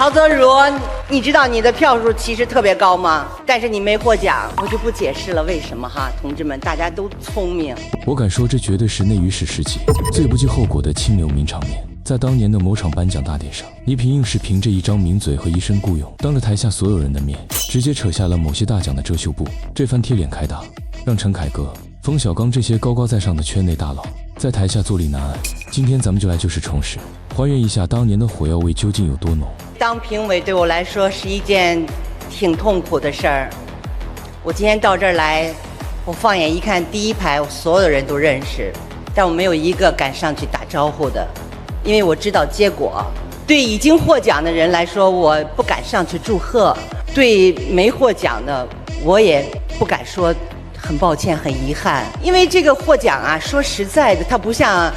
毛泽如，你知道你的票数其实特别高吗？但是你没获奖，我就不解释了为什么哈，同志们，大家都聪明。我敢说，这绝对是内娱史时期最不计后果的清流名场面。在当年的某场颁奖大典上，倪萍硬是凭着一张名嘴和一身雇佣，当着台下所有人的面，直接扯下了某些大奖的遮羞布。这番贴脸开大，让陈凯歌、冯小刚这些高高在上的圈内大佬在台下坐立难安。今天咱们就来就事重拾，还原一下当年的火药味究竟有多浓。当评委对我来说是一件挺痛苦的事儿。我今天到这儿来，我放眼一看，第一排我所有人都认识，但我没有一个敢上去打招呼的，因为我知道结果。对已经获奖的人来说，我不敢上去祝贺；对没获奖的，我也不敢说很抱歉、很遗憾，因为这个获奖啊，说实在的，它不像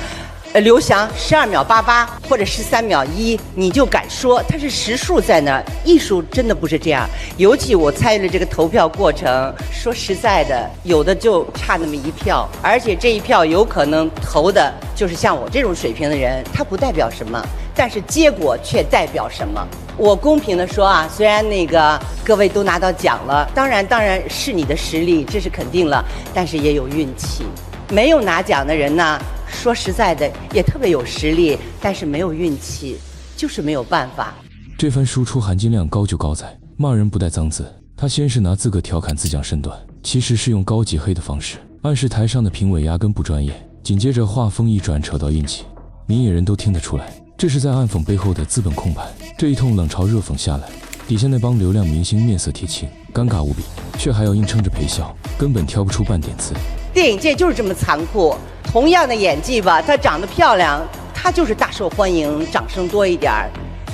刘翔12秒88或者13秒1，你就敢说它是实数在那儿。艺术真的不是这样，尤其我参与了这个投票过程，说实在的，有的就差那么一票，而且这一票有可能投的就是像我这种水平的人，它不代表什么，但是结果却代表什么。我公平的说啊，虽然那个各位都拿到奖了，当然是你的实力，这是肯定了，但是也有运气。没有拿奖的人呢，说实在的也特别有实力，但是没有运气，就是没有办法。这番输出含金量高就高在骂人不带脏字。他先是拿资格调侃自讲身段，其实是用高级黑的方式暗示台上的评委压根不专业。紧接着话锋一转，扯到运气，明眼人都听得出来，这是在暗讽背后的资本控盘。这一通冷嘲热讽下来，底下那帮流量明星面色铁青，尴尬无比，却还要硬撑着陪笑，根本挑不出半点刺。电影界就是这么残酷，同样的演技吧，她长得漂亮，她就是大受欢迎，掌声多一点儿。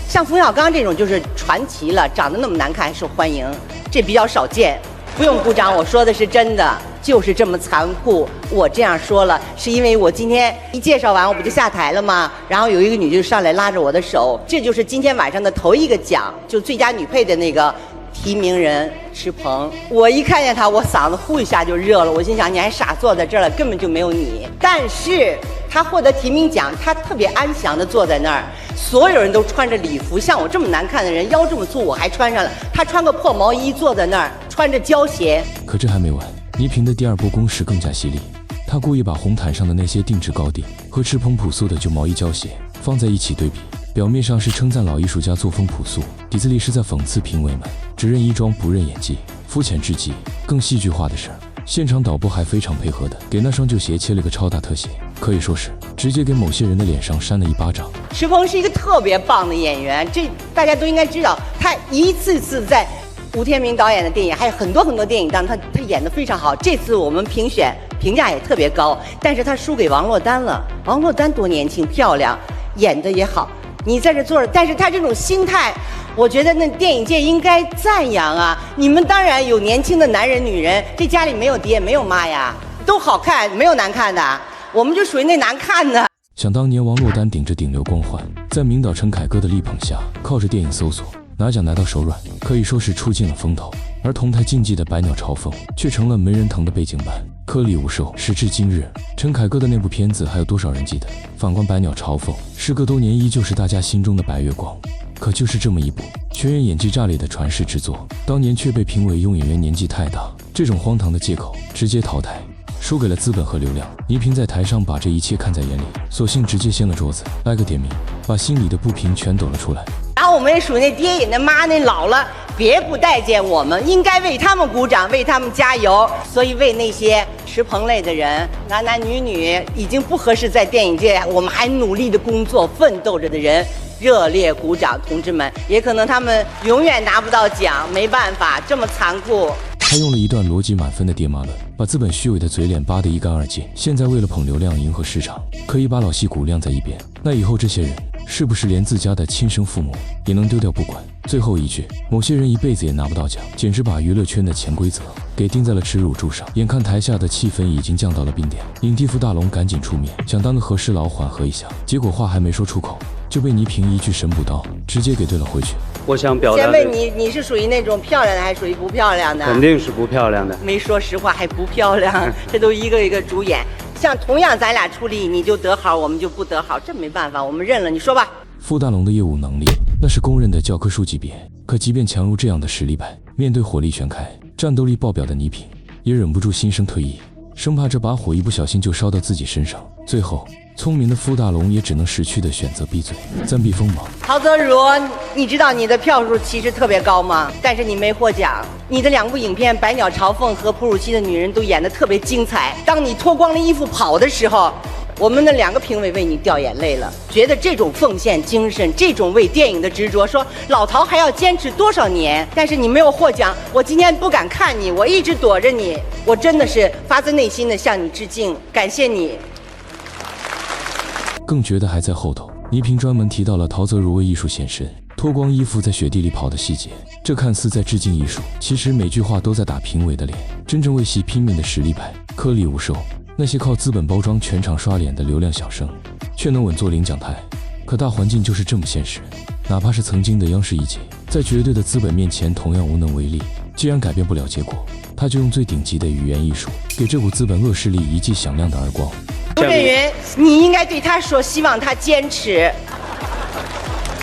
像冯小刚这种就是传奇了，长得那么难看还受欢迎，这比较少见。不用鼓掌，我说的是真的，就是这么残酷。我这样说了，是因为我今天一介绍完，我不就下台了吗？然后有一个女就上来拉着我的手，这就是今天晚上的头一个奖，就最佳女配的那个提名人池鹏。我一看见他，我嗓子呼一下就热了。我心想，你还傻坐在这儿了，根本就没有你。但是他获得提名奖，他特别安详地坐在那儿，所有人都穿着礼服，像我这么难看的人，腰这么粗，我还穿上了。他穿个破毛衣坐在那儿，穿着胶鞋。可这还没完，倪萍的第二波攻势更加犀利。她故意把红毯上的那些定制高定和池鹏朴素的旧毛衣胶鞋放在一起对比，表面上是称赞老艺术家作风朴素，底子里是在讽刺评委们只认衣装不认演技，肤浅至极。更戏剧化的是，现场导播还非常配合的给那双旧鞋切了个超大特写，可以说是直接给某些人的脸上扇了一巴掌。池鹏是一个特别棒的演员，这大家都应该知道，他一次次在吴天明导演的电影，还有很多电影当中，他演得非常好。这次我们评选评价也特别高，但是他输给王珞丹了。王珞丹多年轻漂亮，演得也好，你在这坐着，但是他这种心态，我觉得那电影界应该赞扬啊！你们当然有年轻的男人女人，这家里没有爹没有妈呀，都好看，没有难看的，我们就属于那难看的。想当年王珞丹顶着顶流光环，在名导陈凯歌的力捧下，靠着电影搜索拿奖拿到手软，可以说是出尽了风头。而同台竞技的百鸟朝凤却成了没人疼的背景板，颗粒无收。时至今日，陈凯歌的那部片子还有多少人记得？反观百鸟朝凤，时隔多年依旧是大家心中的白月光。可就是这么一部全员演技炸裂的传世之作，当年却被评委用演员年纪太大这种荒唐的借口直接淘汰，输给了资本和流量。倪萍在台上把这一切看在眼里，索性直接掀了桌子，来个点名，把心里的不平全抖了出来。然后我们也属于那爹也那妈那老了，别不待见我们，应该为他们鼓掌，为他们加油。所以为那些池鹏类的人，男男女女已经不合适在电影界，我们还努力的工作奋斗着的人，热烈鼓掌，同志们！也可能他们永远拿不到奖，没办法，这么残酷。他用了一段逻辑满分的爹妈论，把资本虚伪的嘴脸扒得一干二净。现在为了捧流量迎合市场，可以把老戏骨晾在一边，那以后这些人是不是连自家的亲生父母也能丢掉不管？最后一句，某些人一辈子也拿不到奖，简直把娱乐圈的潜规则给钉在了耻辱柱上。眼看台下的气氛已经降到了冰点，影帝傅大龙赶紧出面，想当个和事佬缓和一下，结果话还没说出口，就被倪萍一句神补刀直接给怼了回去。我想表达，先问你，你是属于那种漂亮的，还是属于不漂亮的？肯定是不漂亮的。没说实话，还不漂亮，这都一个一个主演。像同样咱俩出力，你就得好，我们就不得好，这没办法，我们认了。你说吧。傅大龙的业务能力那是公认的教科书级别，可即便强如这样的实力派，面对火力全开、战斗力爆表的倪萍，也忍不住心生退意，生怕这把火一不小心就烧到自己身上。最后，聪明的傅大龙也只能识趣的选择闭嘴，暂避锋芒。陶泽如，你知道你的票数其实特别高吗？但是你没获奖。你的2部影片《百鸟朝凤》和《哺乳期的女人》都演得特别精彩。当你脱光了衣服跑的时候，我们的2个评委为你掉眼泪了，觉得这种奉献精神，这种为电影的执着，说老陶还要坚持多少年？但是你没有获奖，我今天不敢看你，我一直躲着你，我真的是发自内心的向你致敬，感谢你。更觉得还在后头，倪萍专门提到了陶泽如为艺术献身，脱光衣服在雪地里跑的细节，这看似在致敬艺术，其实每句话都在打评委的脸。真正为戏拼命的实力派颗粒无收，那些靠资本包装全场刷脸的流量小生，却能稳坐领奖台。可大环境就是这么现实，哪怕是曾经的央视一姐，在绝对的资本面前同样无能为力。既然改变不了结果，他就用最顶级的语言艺术，给这股资本恶势力一记响亮的耳光。吴震云，你应该对他说，希望他坚持。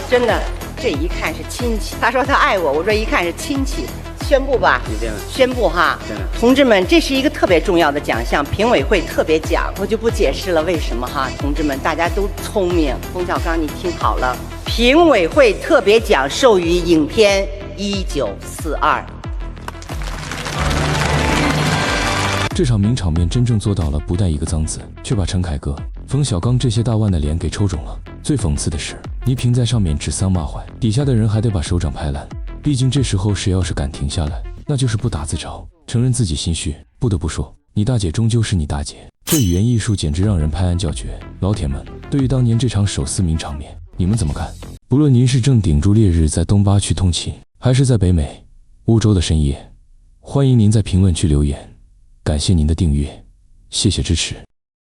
真的，这一看是亲戚。他说他爱我，我说一看是亲戚。宣布吧，宣布哈，同志们，这是一个特别重要的奖项，评委会特别奖，我就不解释了为什么哈，同志们，大家都聪明。冯小刚，你听好了，评委会特别奖授予影片《1942》。这场名场面真正做到了不带一个脏字，却把陈凯歌、冯小刚这些大腕的脸给抽肿了。最讽刺的是，倪萍在上面指桑骂槐，底下的人还得把手掌拍烂。毕竟这时候谁要是敢停下来，那就是不打自招，承认自己心虚。不得不说，你大姐终究是你大姐，这语言艺术简直让人拍案叫绝。老铁们，对于当年这场手撕名场面，你们怎么看？不论您是正顶住烈日在东八区通勤，还是在北美、欧洲的深夜，欢迎您在评论区留言。感谢您的订阅，谢谢支持。